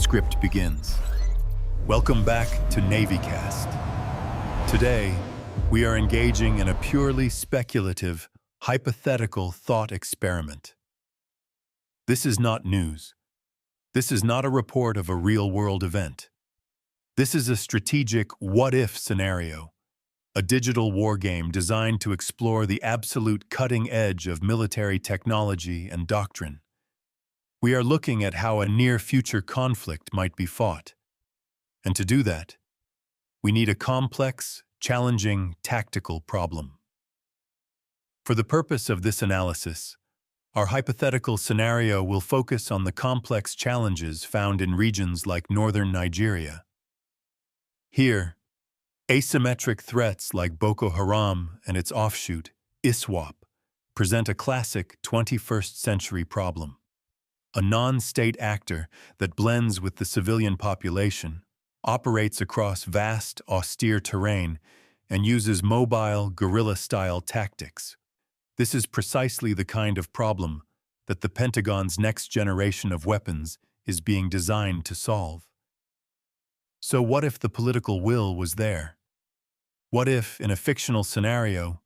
script begins. Welcome back to NavyCast. Today, we are engaging in a purely speculative, hypothetical thought experiment. This is not news. This is not a report of a real-world event. This is a strategic what-if scenario, a digital wargame designed to explore the absolute cutting edge of military technology and doctrine. We are looking at how a near-future conflict might be fought. And to do that, we need a complex, challenging, tactical problem. For the purpose of this analysis, our hypothetical scenario will focus on the complex challenges found in regions like northern Nigeria. Here, asymmetric threats like Boko Haram and its offshoot, ISWAP, present a classic 21st century problem. A non-state actor that blends with the civilian population, operates across vast, austere terrain, and uses mobile, guerrilla-style tactics. This is precisely the kind of problem that the Pentagon's next generation of weapons is being designed to solve. So what if the political will was there? What if, in a fictional scenario,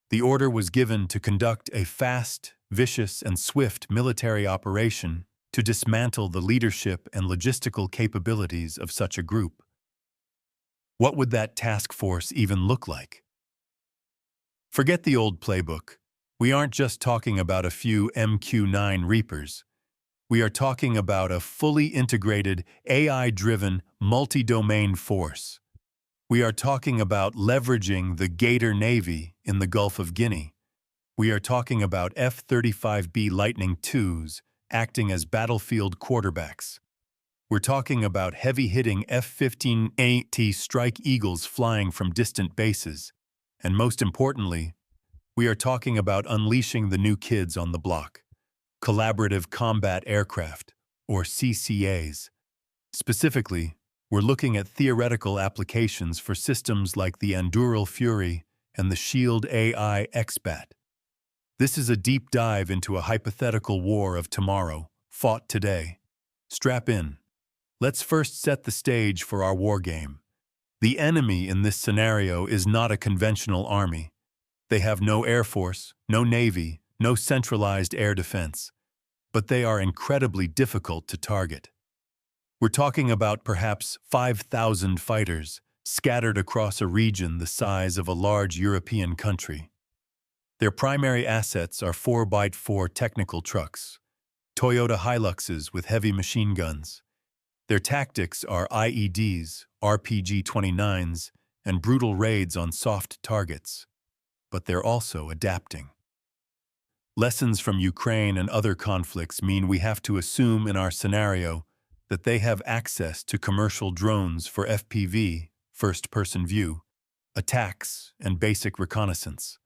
the order was given to conduct a fast, vicious, and swift military operation to dismantle the leadership and logistical capabilities of such a group? What would that task force even look like? Forget the old playbook. We aren't just talking about a few MQ-9 Reapers. We are talking about a fully integrated, AI-driven, multi-domain force. We are talking about leveraging the Gator Navy in the Gulf of Guinea. We are talking about F-35B Lightning IIs acting as battlefield quarterbacks. We're talking about heavy-hitting F-15E Strike Eagles flying from distant bases. And most importantly, we are talking about unleashing the new kids on the block, collaborative combat aircraft, or CCAs. Specifically, we're looking at theoretical applications for systems like the Endural Fury and the Shield AI XBAT. This is a deep dive into a hypothetical war of tomorrow, fought today. Strap in. Let's first set the stage for our wargame. The enemy in this scenario is not a conventional army. They have no air force, no navy, no centralized air defense. But they are incredibly difficult to target. We're talking about perhaps 5,000 fighters scattered across a region the size of a large European country. Their primary assets are 4x4 technical trucks, Toyota Hiluxes with heavy machine guns. Their tactics are IEDs, RPG-29s, and brutal raids on soft targets. But they're also adapting. Lessons from Ukraine and other conflicts mean we have to assume in our scenario that they have access to commercial drones for FPV, first-person view, attacks, and basic reconnaissance.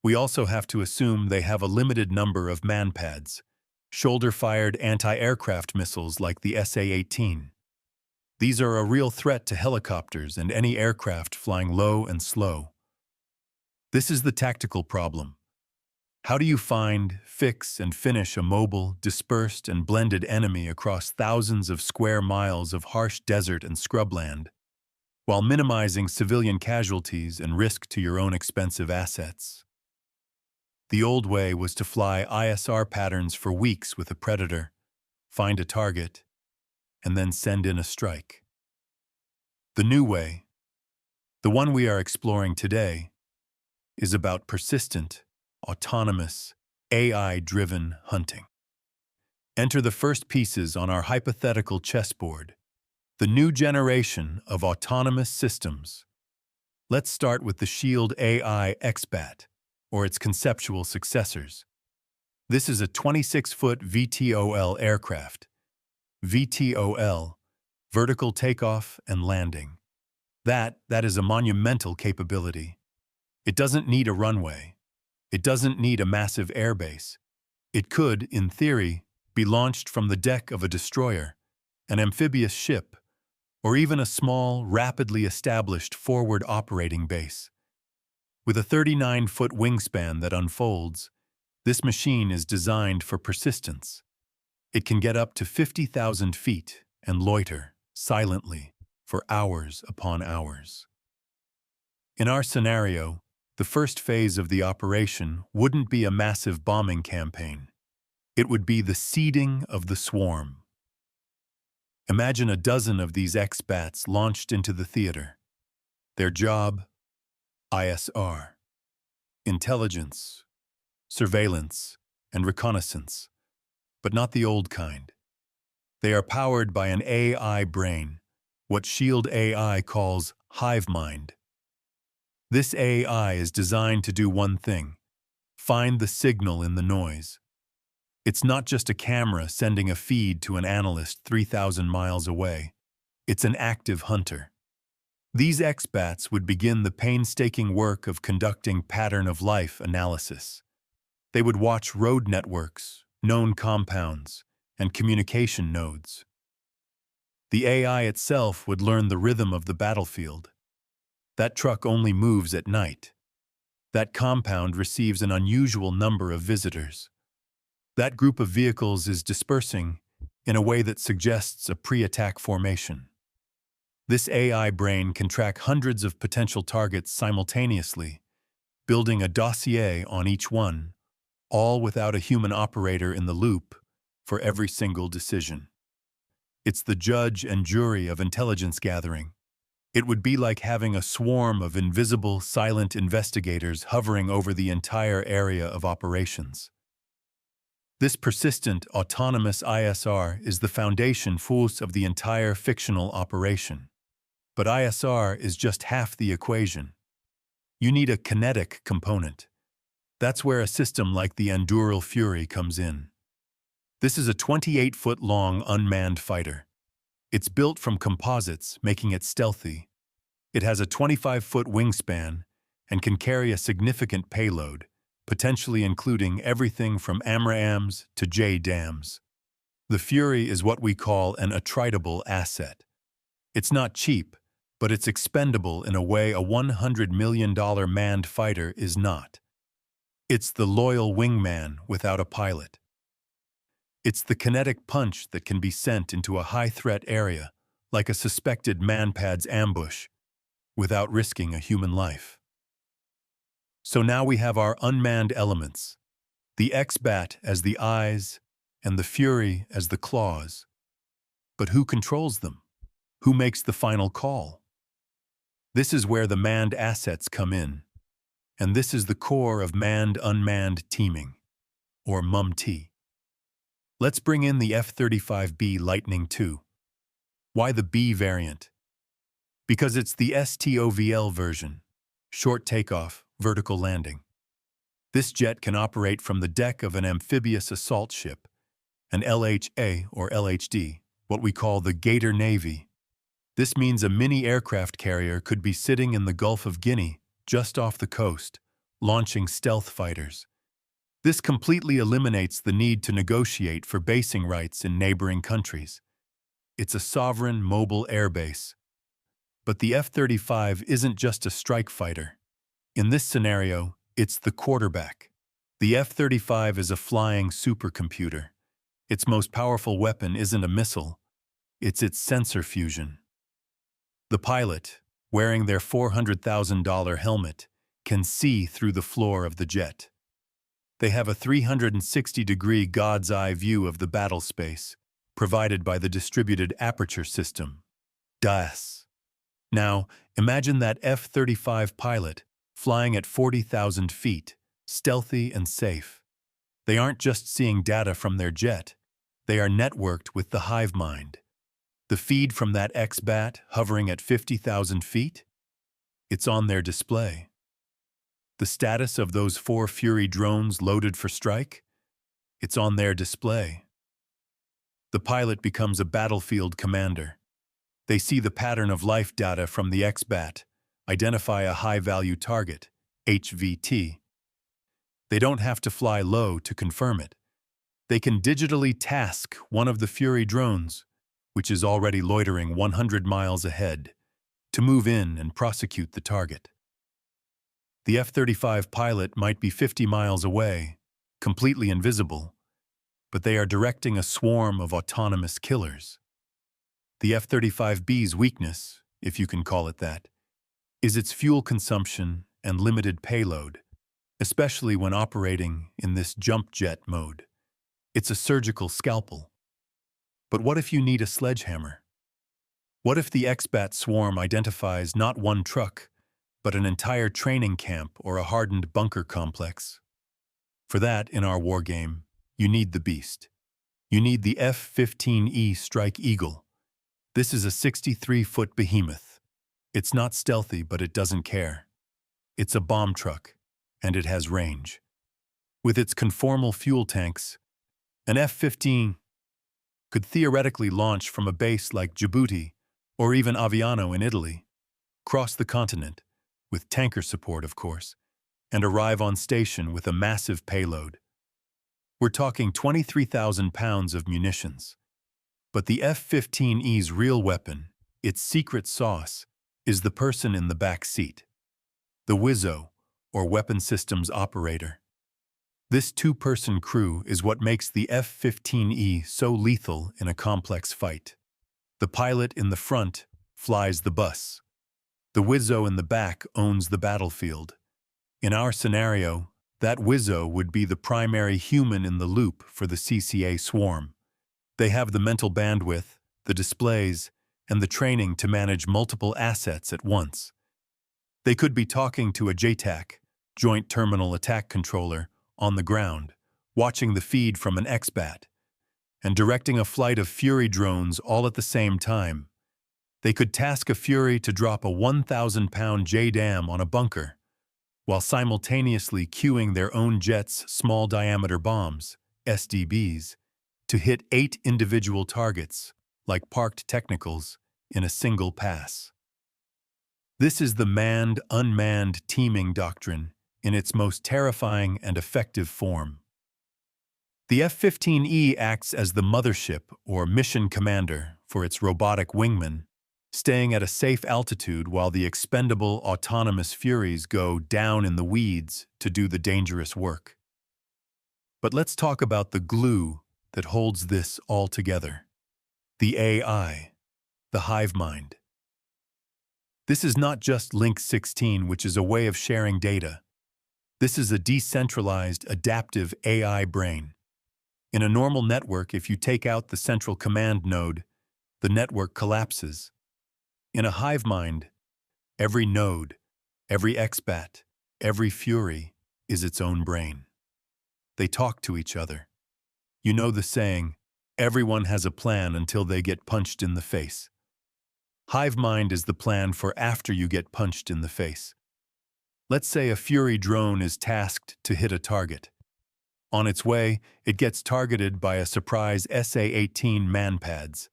We also have to assume they have a limited number of manpads, shoulder-fired anti-aircraft missiles like the SA-18. These are a real threat to helicopters and any aircraft flying low and slow. This is the tactical problem. How do you find, fix, and finish a mobile, dispersed, and blended enemy across thousands of square miles of harsh desert and scrubland, while minimizing civilian casualties and risk to your own expensive assets? The old way was to fly ISR patterns for weeks with a predator, find a target, and then send in a strike. The new way, the one we are exploring today, is about persistent, autonomous, AI-driven hunting. Enter the first pieces on our hypothetical chessboard, the new generation of autonomous systems. Let's start with the Shield AI XBAT, or its conceptual successors. This is a 26-foot VTOL aircraft. VTOL, vertical takeoff and landing. That is a monumental capability. It doesn't need a runway. It doesn't need a massive airbase. It could, in theory, be launched from the deck of a destroyer, an amphibious ship, or even a small, rapidly established forward operating base. With a 39-foot wingspan that unfolds, this machine is designed for persistence. It can get up to 50,000 feet and loiter, silently, for hours upon hours. In our scenario, the first phase of the operation wouldn't be a massive bombing campaign. It would be the seeding of the swarm. Imagine a dozen of these X-Bats launched into the theater. Their job, ISR, intelligence, surveillance, and reconnaissance, but not the old kind. They are powered by an AI brain, what Shield AI calls Hivemind. This AI is designed to do one thing: find the signal in the noise. It's not just a camera sending a feed to an analyst 3,000 miles away. It's an active hunter. These X-Bats would begin the painstaking work of conducting pattern-of-life analysis. They would watch road networks, known compounds, and communication nodes. The AI itself would learn the rhythm of the battlefield. That truck only moves at night. That compound receives an unusual number of visitors. That group of vehicles is dispersing in a way that suggests a pre-attack formation. This AI brain can track hundreds of potential targets simultaneously, building a dossier on each one, all without a human operator in the loop for every single decision. It's the judge and jury of intelligence gathering. It would be like having a swarm of invisible, silent investigators hovering over the entire area of operations. This persistent, autonomous ISR is the foundation force of the entire fictional operation. But ISR is just half the equation. You need a kinetic component. That's where a system like the Endural Fury comes in. This is a 28-foot-long unmanned fighter. It's built from composites, making it stealthy. It has a 25-foot wingspan and can carry a significant payload, potentially including everything from AMRAAMs to JDAMs. The Fury is what we call an attritable asset. It's not cheap, but it's expendable in a way a $100 million manned fighter is not. It's the loyal wingman without a pilot. It's the kinetic punch that can be sent into a high-threat area, like a suspected man-pad's ambush, without risking a human life. So now we have our unmanned elements, the X-Bat as the eyes and the Fury as the claws. But who controls them? Who makes the final call? This is where the manned assets come in, and this is the core of Manned-Unmanned Teaming, or MUM-T. Let's bring in the F-35B Lightning II. Why the B variant? Because it's the STOVL version, short takeoff, vertical landing. This jet can operate from the deck of an amphibious assault ship, an LHA or LHD, what we call the Gator Navy. This means a mini aircraft carrier could be sitting in the Gulf of Guinea, just off the coast, launching stealth fighters. This completely eliminates the need to negotiate for basing rights in neighboring countries. It's a sovereign mobile airbase. But the F-35 isn't just a strike fighter. In this scenario, it's the quarterback. The F-35 is a flying supercomputer. Its most powerful weapon isn't a missile, it's its sensor fusion. The pilot, wearing their $400,000 helmet, can see through the floor of the jet. They have a 360-degree God's eye view of the battle space, provided by the Distributed Aperture System, DAS. Now, imagine that F-35 pilot flying at 40,000 feet, stealthy and safe. They aren't just seeing data from their jet, they are networked with the Hivemind. The feed from that X-Bat hovering at 50,000 feet? It's on their display. The status of those 4 Fury drones loaded for strike? It's on their display. The pilot becomes a battlefield commander. They see the pattern of life data from the X-Bat, identify a high-value target, HVT. They don't have to fly low to confirm it. They can digitally task one of the Fury drones, which is already loitering 100 miles ahead, to move in and prosecute the target. The F-35 pilot might be 50 miles away, completely invisible, but they are directing a swarm of autonomous killers. The F-35B's weakness, if you can call it that, is its fuel consumption and limited payload, especially when operating in this jump jet mode. It's a surgical scalpel. But what if you need a sledgehammer? What if the X-Bat swarm identifies not one truck, but an entire training camp or a hardened bunker complex? For that, in our wargame, you need the beast. You need the F-15E Strike Eagle. This is a 63-foot behemoth. It's not stealthy, but it doesn't care. It's a bomb truck, and it has range. With its conformal fuel tanks, an F-15 could theoretically launch from a base like Djibouti or even Aviano in Italy, cross the continent, with tanker support, of course, and arrive on station with a massive payload. We're talking 23,000 pounds of munitions. But the F-15E's real weapon, its secret sauce, is the person in the back seat. The WISO, or Weapon Systems Operator. This two-person crew is what makes the F-15E so lethal in a complex fight. The pilot in the front flies the bus. The WISO in the back owns the battlefield. In our scenario, that WISO would be the primary human in the loop for the CCA swarm. They have the mental bandwidth, the displays, and the training to manage multiple assets at once. They could be talking to a JTAC, Joint Terminal Attack Controller, on the ground, watching the feed from an X-Bat, and directing a flight of Fury drones all at the same time. They could task a Fury to drop a 1,000-pound JDAM on a bunker, while simultaneously cueing their own jets' small-diameter bombs, SDBs, to hit 8 individual targets, like parked technicals, in a single pass. This is the manned-unmanned teaming doctrine in its most terrifying and effective form. The F-15E acts as the mothership or mission commander for its robotic wingmen, staying at a safe altitude while the expendable autonomous Furies go down in the weeds to do the dangerous work. But let's talk about the glue that holds this all together. The AI, the Hivemind. This is not just Link 16, which is a way of sharing data. This is a decentralized, adaptive AI brain. In a normal network, if you take out the central command node, the network collapses. In a Hivemind, every node, every X-Bat, every Fury is its own brain. They talk to each other. You know the saying, everyone has a plan until they get punched in the face. Hivemind is the plan for after you get punched in the face. Let's say a Fury drone is tasked to hit a target. On its way, it gets targeted by a surprise SA-18 manpads.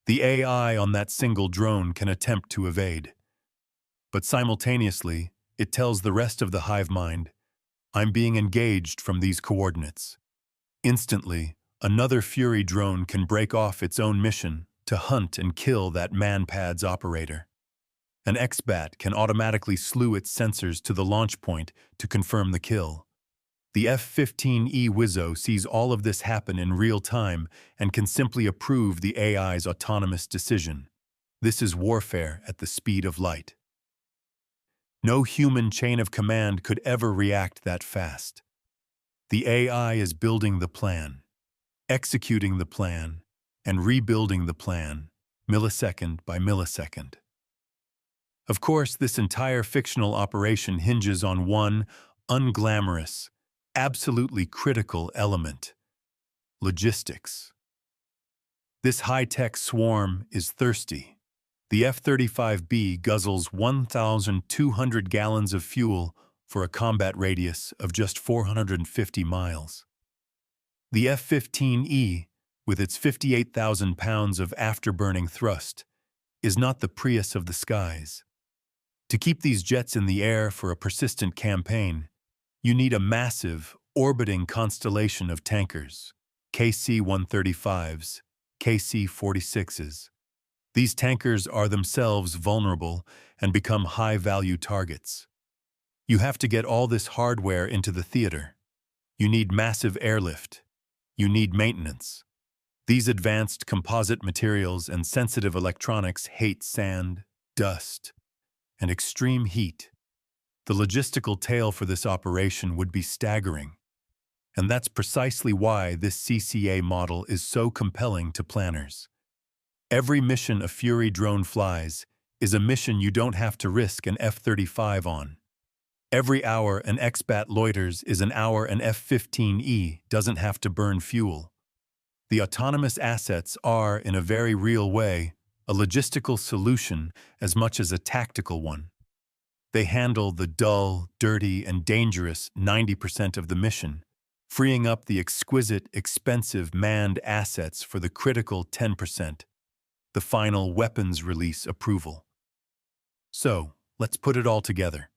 The AI on that single drone can attempt to evade. But simultaneously, it tells the rest of the Hivemind, I'm being engaged from these coordinates. Instantly, another Fury drone can break off its own mission to hunt and kill that manpad's operator. An X-Bat can automatically slew its sensors to the launch point to confirm the kill. The F-15E WISO sees all of this happen in real time and can simply approve the AI's autonomous decision. This is warfare at the speed of light. No human chain of command could ever react that fast. The AI is building the plan, executing the plan, and rebuilding the plan, millisecond by millisecond. Of course, this entire fictional operation hinges on one unglamorous, absolutely critical element: logistics. This high-tech swarm is thirsty. The F-35B guzzles 1,200 gallons of fuel for a combat radius of just 450 miles. The F-15E, with its 58,000 pounds of afterburning thrust, is not the Prius of the skies. To keep these jets in the air for a persistent campaign, you need a massive, orbiting constellation of tankers, KC-135s, KC-46s. These tankers are themselves vulnerable and become high-value targets. You have to get all this hardware into the theater. You need massive airlift. You need maintenance. These advanced composite materials and sensitive electronics hate sand, dust, and extreme heat. The logistical tale for this operation would be staggering. And that's precisely why this CCA model is so compelling to planners. Every mission a Fury drone flies is a mission you don't have to risk an F-35 on. Every hour an X-Bat loiters is an hour an F-15E doesn't have to burn fuel. The autonomous assets are, in a very real way, a logistical solution as much as a tactical one. They handle the dull, dirty, and dangerous 90% of the mission, freeing up the exquisite, expensive manned assets for the critical 10%, the final weapons release approval. So, let's put it all together.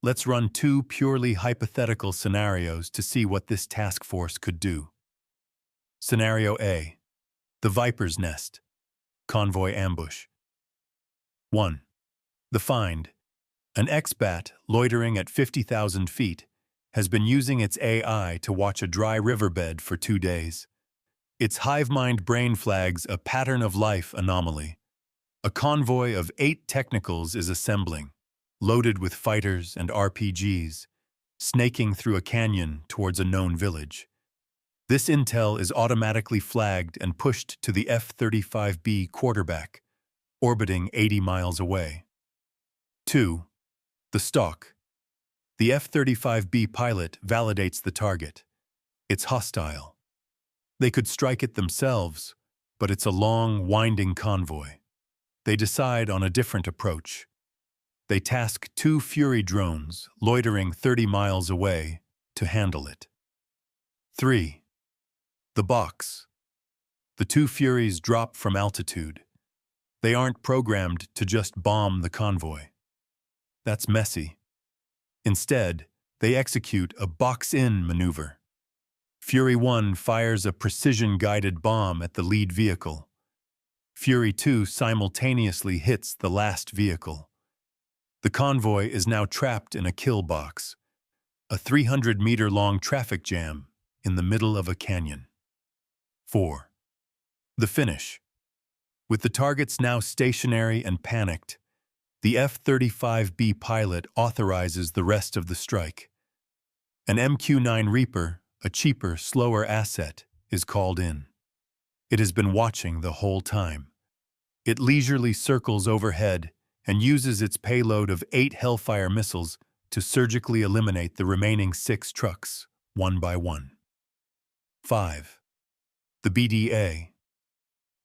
Let's run two purely hypothetical scenarios to see what this task force could do. Scenario A. The Viper's Nest. Convoy ambush. 1. The Find. An X-Bat, loitering at 50,000 feet, has been using its AI to watch a dry riverbed for 2 days. Its Hivemind brain flags a pattern-of-life anomaly. A convoy of 8 technicals is assembling, loaded with fighters and RPGs, snaking through a canyon towards a known village. This intel is automatically flagged and pushed to the F-35B quarterback, orbiting 80 miles away. 2. The Stalk. The F-35B pilot validates the target. It's hostile. They could strike it themselves, but it's a long, winding convoy. They decide on a different approach. They task 2 Fury drones, loitering 30 miles away, to handle it. 3. The Box. The 2 Furies drop from altitude. They aren't programmed to just bomb the convoy. That's messy. Instead, they execute a box-in maneuver. Fury 1 fires a precision-guided bomb at the lead vehicle. Fury 2 simultaneously hits the last vehicle. The convoy is now trapped in a kill box, a 300-meter-long traffic jam in the middle of a canyon. 4. The Finish. With the targets now stationary and panicked, the F-35B pilot authorizes the rest of the strike. An MQ-9 Reaper, a cheaper, slower asset, is called in. It has been watching the whole time. It leisurely circles overhead and uses its payload of 8 Hellfire missiles to surgically eliminate the remaining 6 trucks, one by one. 5. The BDA.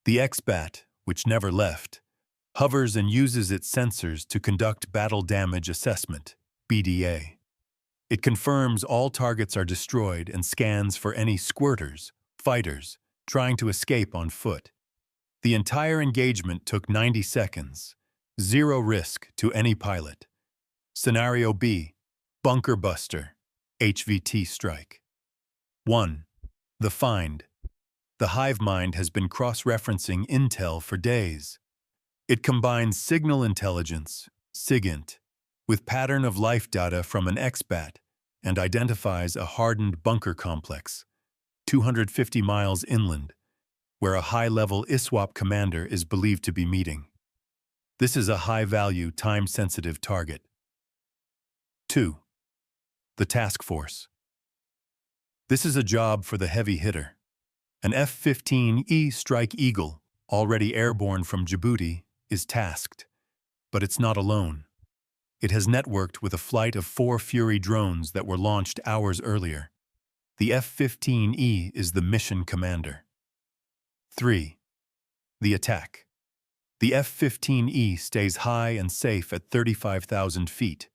The X-Bat, which never left, hovers and uses its sensors to conduct Battle Damage Assessment, BDA. It confirms all targets are destroyed and scans for any squirters, fighters, trying to escape on foot. The entire engagement took 90 seconds, 0 risk to any pilot. Scenario B. Bunker Buster, HVT Strike. 1. The Find. The Hivemind has been cross-referencing intel for days. It combines signal intelligence, SIGINT, with pattern-of-life data from an X-Bat and identifies a hardened bunker complex, 250 miles inland, where a high-level ISWAP commander is believed to be meeting. This is a high-value, time-sensitive target. 2. The Task Force. This is a job for the heavy hitter. An F-15E Strike Eagle, already airborne from Djibouti, is tasked. But it's not alone. It has networked with a flight of 4 Fury drones that were launched hours earlier. The F-15E is the mission commander. 3. The Attack. The F-15E stays high and safe at 35,000 feet,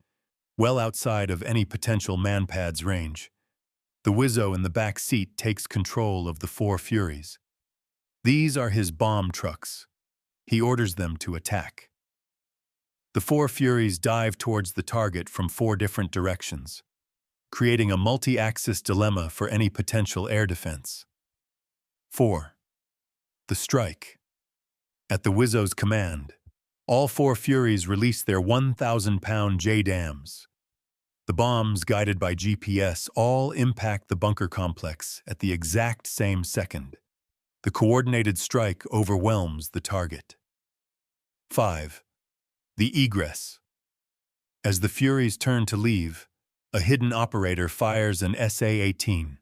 well outside of any potential manpad's range. The Wizzo in the back seat takes control of the 4 Furies. These are his bomb trucks. He orders them to attack. The 4 Furies dive towards the target from 4 different directions, creating a multi-axis dilemma for any potential air defense. 4. The Strike. At the Wizzo's command, all 4 Furies release their 1,000-pound JDAMs. The bombs, guided by GPS, all impact the bunker complex at the exact same second. The coordinated strike overwhelms the target. 5. The egress. As the Furies turn to leave, a hidden operator fires an SA-18.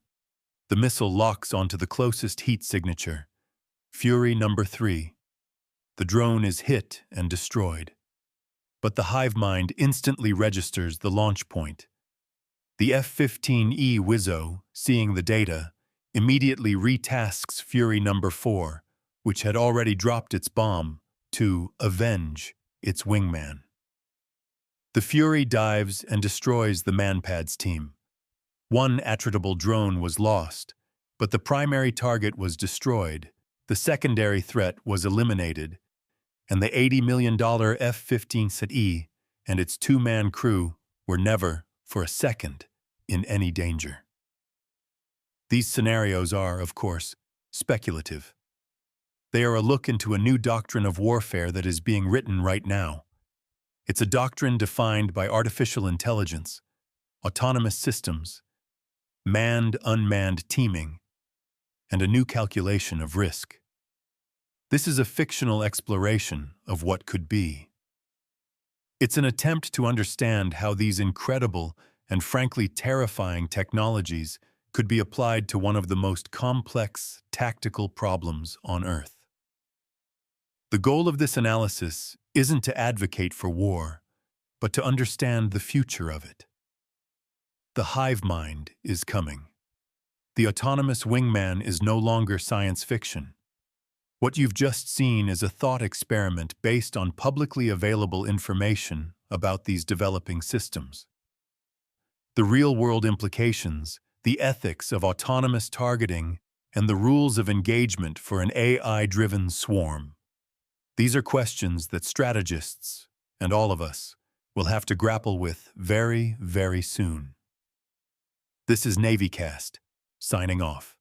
The missile locks onto the closest heat signature, Fury number 3. The drone is hit and destroyed. But the Hivemind instantly registers the launch point. The F-15E Wizzo, seeing the data, immediately retasks Fury number 4, which had already dropped its bomb, to avenge its wingman. The Fury dives and destroys the Manpad's team. One attritable drone was lost, but the primary target was destroyed, the secondary threat was eliminated, and the $80 million F-15E and its two-man crew were never, for a second, in any danger. These scenarios are, of course, speculative. They are a look into a new doctrine of warfare that is being written right now. It's a doctrine defined by artificial intelligence, autonomous systems, manned-unmanned teaming, and a new calculation of risk. This is a fictional exploration of what could be. It's an attempt to understand how these incredible and frankly terrifying technologies could be applied to one of the most complex tactical problems on Earth. The goal of this analysis isn't to advocate for war, but to understand the future of it. The Hivemind is coming. The autonomous wingman is no longer science fiction. What you've just seen is a thought experiment based on publicly available information about these developing systems. The real-world implications, the ethics of autonomous targeting, and the rules of engagement for an AI-driven swarm. These are questions that strategists, and all of us, will have to grapple with very, very soon. This is NavyCast, signing off.